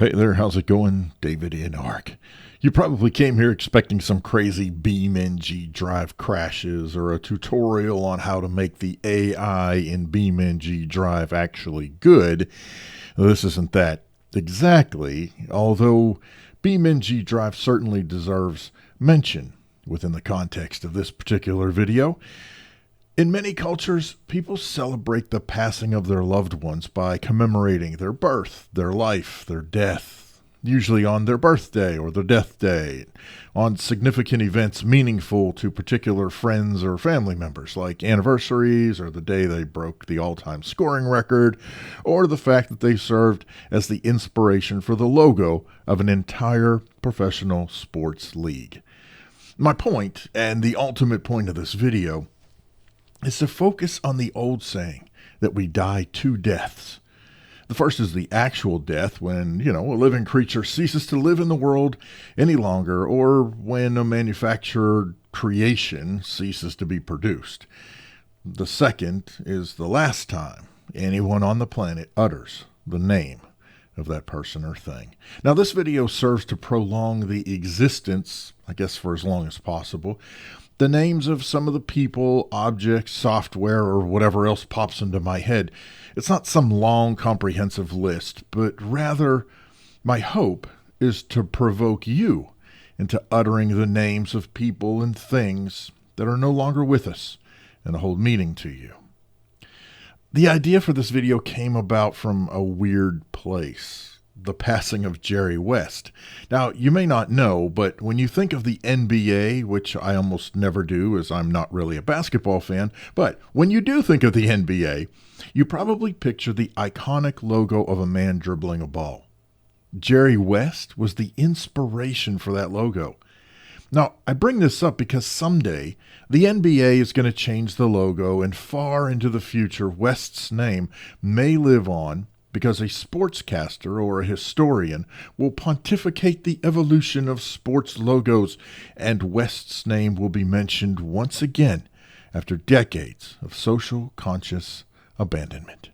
Hey there, how's it going? davidinark. You probably came here expecting some crazy BeamNG drive crashes or a tutorial on how to make the AI in BeamNG drive actually good. This isn't that exactly, although BeamNG drive certainly deserves mention within the context of this particular video. In many cultures, people celebrate the passing of their loved ones by commemorating their birth, their life, their death, usually on their birthday or their death day, on significant events meaningful to particular friends or family members, like anniversaries or the day they broke the all-time scoring record, or the fact that they served as the inspiration for the logo of an entire professional sports league. My point, and the ultimate point of this video, is to focus on the old saying that we die two deaths. The first is the actual death, when, a living creature ceases to live in the world any longer, or when a manufactured creation ceases to be produced. The second is the last time anyone on the planet utters the name of that person or thing. Now, this video serves to prolong the existence, I guess for as long as possible, the names of some of the people, objects, software, or whatever else pops into my head. It's not some long, comprehensive list, but rather my hope is to provoke you into uttering the names of people and things that are no longer with us and hold meaning to you. The idea for this video came about from a weird place. The passing of Jerry West. Now, you may not know, but when you think of the NBA, which I almost never do as I'm not really a basketball fan, but when you do think of the NBA, you probably picture the iconic logo of a man dribbling a ball. Jerry West was the inspiration for that logo. Now, I bring this up because someday the NBA is going to change the logo, and far into the future, West's name may live on because a sportscaster or a historian will pontificate the evolution of sports logos, and West's name will be mentioned once again after decades of social conscious abandonment.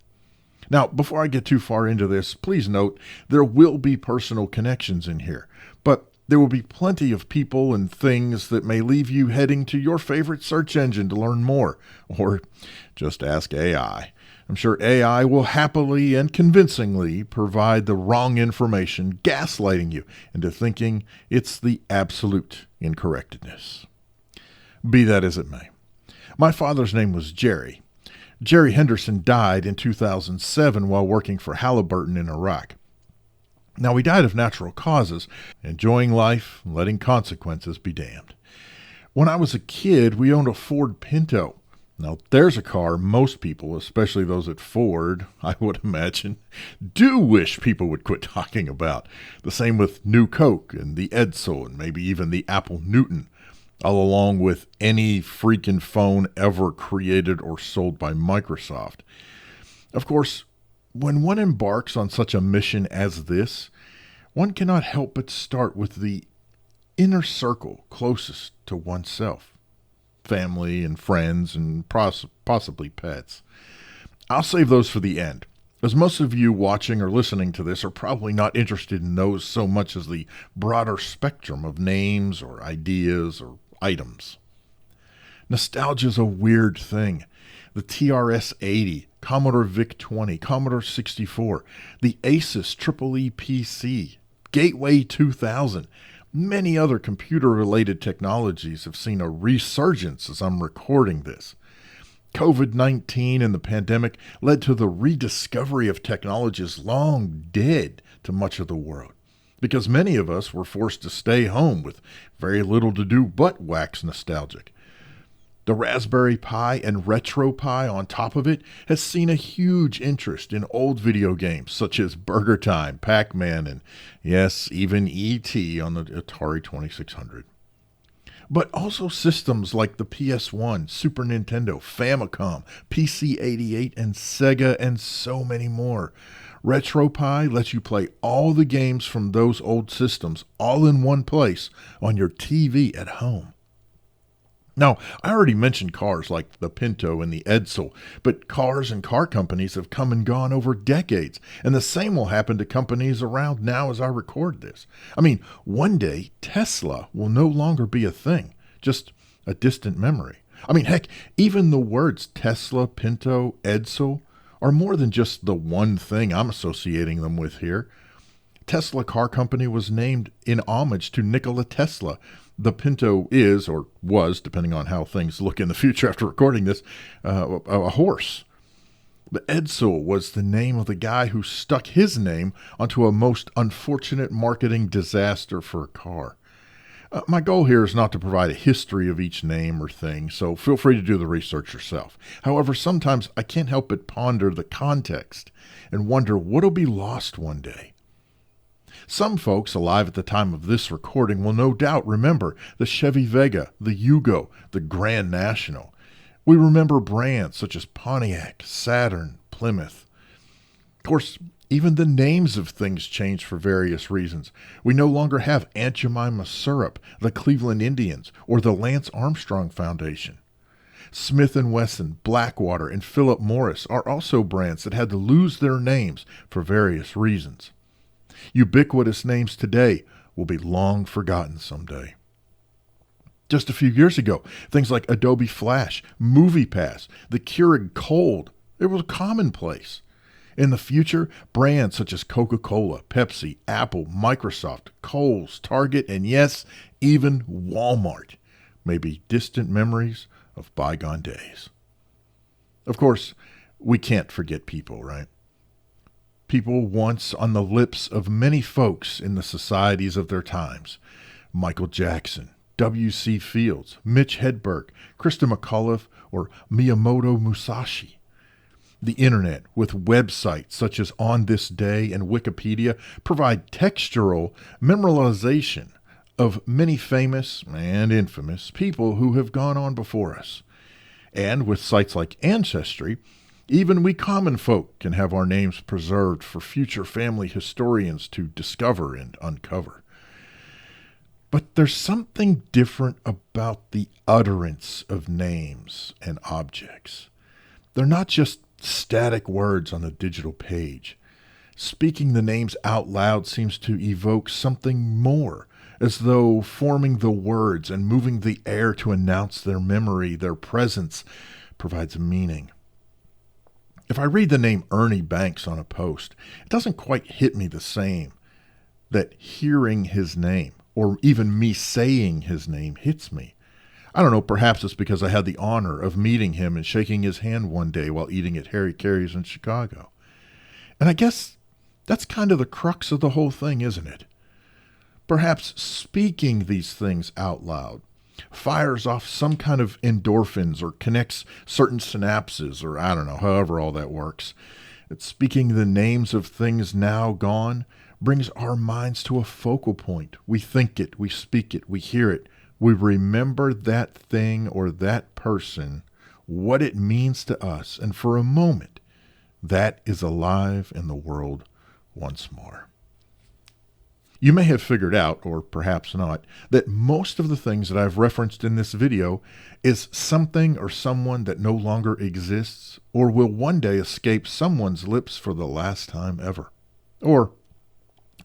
Now, before I get too far into this, please note there will be personal connections in here, but there will be plenty of people and things that may leave you heading to your favorite search engine to learn more, or just ask AI. I'm sure AI will happily and convincingly provide the wrong information, gaslighting you into thinking it's the absolute incorrectness. Be that as it may. My father's name was Jerry. Jerry Henderson died in 2007 while working for Halliburton in Iraq. Now, he died of natural causes, enjoying life and letting consequences be damned. When I was a kid, we owned a Ford Pinto. Now, there's a car most people, especially those at Ford, I would imagine, do wish people would quit talking about. The same with New Coke and the Edsel and maybe even the Apple Newton, all along with any freaking phone ever created or sold by Microsoft. Of course, when one embarks on such a mission as this, one cannot help but start with the inner circle closest to oneself. Family and friends and possibly pets. I'll save those for the end, as most of you watching or listening to this are probably not interested in those so much as the broader spectrum of names or ideas or items. Nostalgia's a weird thing. The TRS-80, Commodore VIC-20, Commodore 64, the Asus EEE PC, Gateway 2000, many other computer-related technologies have seen a resurgence as I'm recording this. COVID-19 and the pandemic led to the rediscovery of technologies long dead to much of the world, because many of us were forced to stay home with very little to do but wax nostalgic. The Raspberry Pi and RetroPie on top of it has seen a huge interest in old video games such as Burger Time, Pac-Man, and yes, even E.T. on the Atari 2600. But also systems like the PS1, Super Nintendo, Famicom, PC-88, and Sega, and so many more. RetroPie lets you play all the games from those old systems all in one place on your TV at home. Now, I already mentioned cars like the Pinto and the Edsel, but cars and car companies have come and gone over decades, and the same will happen to companies around now as I record this. I mean, one day Tesla will no longer be a thing, just a distant memory. I mean, heck, even the words Tesla, Pinto, Edsel are more than just the one thing I'm associating them with here. Tesla Car Company was named in homage to Nikola Tesla. The Pinto is, or was, depending on how things look in the future after recording this, a horse. The Edsel was the name of the guy who stuck his name onto a most unfortunate marketing disaster for a car. My goal here is not to provide a history of each name or thing, so feel free to do the research yourself. However, sometimes I can't help but ponder the context and wonder what'll be lost one day. Some folks alive at the time of this recording will no doubt remember the Chevy Vega, the Yugo, the Grand National. We remember brands such as Pontiac, Saturn, Plymouth. Of course, even the names of things change for various reasons. We no longer have Aunt Jemima Syrup, the Cleveland Indians, or the Lance Armstrong Foundation. Smith & Wesson, Blackwater, and Philip Morris are also brands that had to lose their names for various reasons. Ubiquitous names today will be long forgotten someday. Just a few years ago, things like Adobe Flash, MoviePass, the Keurig Cold, it was commonplace. In the future, brands such as Coca-Cola, Pepsi, Apple, Microsoft, Kohl's, Target, and yes, even Walmart may be distant memories of bygone days. Of course, we can't forget people, right? People once on the lips of many folks in the societies of their times. Michael Jackson, W.C. Fields, Mitch Hedberg, Krista McAuliffe, or Miyamoto Musashi. The internet, with websites such as On This Day and Wikipedia, provide textual memorialization of many famous and infamous people who have gone on before us. And with sites like Ancestry, even we common folk can have our names preserved for future family historians to discover and uncover. But there's something different about the utterance of names and objects. They're not just static words on a digital page. Speaking the names out loud seems to evoke something more, as though forming the words and moving the air to announce their memory, their presence, provides meaning. If I read the name Ernie Banks on a post, it doesn't quite hit me the same that hearing his name, or even me saying his name, hits me. I don't know, perhaps it's because I had the honor of meeting him and shaking his hand one day while eating at Harry Carey's in Chicago. And I guess that's kind of the crux of the whole thing, isn't it? Perhaps speaking these things out loud fires off some kind of endorphins or connects certain synapses, or I don't know, however all that works. That speaking the names of things now gone brings our minds to a focal point. We think it, we speak it, we hear it. We remember that thing or that person, what it means to us, and for a moment, that is alive in the world once more. You may have figured out, or perhaps not, that most of the things that I've referenced in this video is something or someone that no longer exists or will one day escape someone's lips for the last time ever. Or,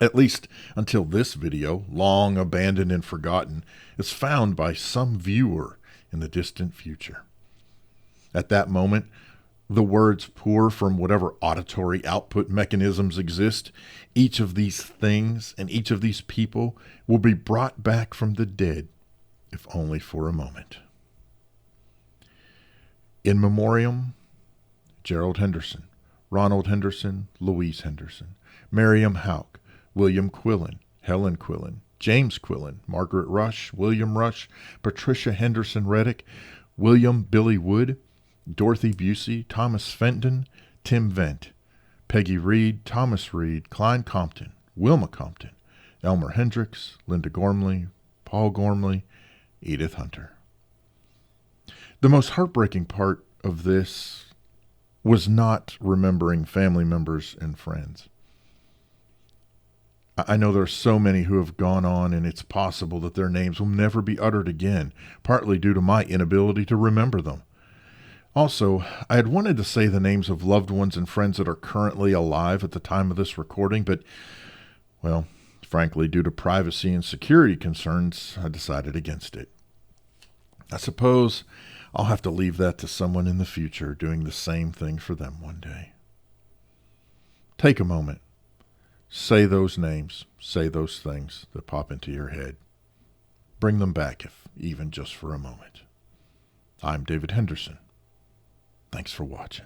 at least until this video, long abandoned and forgotten, is found by some viewer in the distant future. At that moment, the words pour from whatever auditory output mechanisms exist. Each of these things and each of these people will be brought back from the dead, if only for a moment. In memoriam, Gerald Henderson, Ronald Henderson, Louise Henderson, Miriam Houck, William Quillen, Helen Quillen, James Quillen, Margaret Rush, William Rush, Patricia Henderson Reddick, William Billy Wood, Dorothy Busey, Thomas Fenton, Tim Vent, Peggy Reed, Thomas Reed, Klein Compton, Wilma Compton, Elmer Hendricks, Linda Gormley, Paul Gormley, Edith Hunter. The most heartbreaking part of this was not remembering family members and friends. I know there are so many who have gone on, and it's possible that their names will never be uttered again, partly due to my inability to remember them. Also, I had wanted to say the names of loved ones and friends that are currently alive at the time of this recording, but, well, frankly, due to privacy and security concerns, I decided against it. I suppose I'll have to leave that to someone in the future doing the same thing for them one day. Take a moment. Say those names. Say those things that pop into your head. Bring them back, if even just for a moment. I'm David Henderson. Thanks for watching.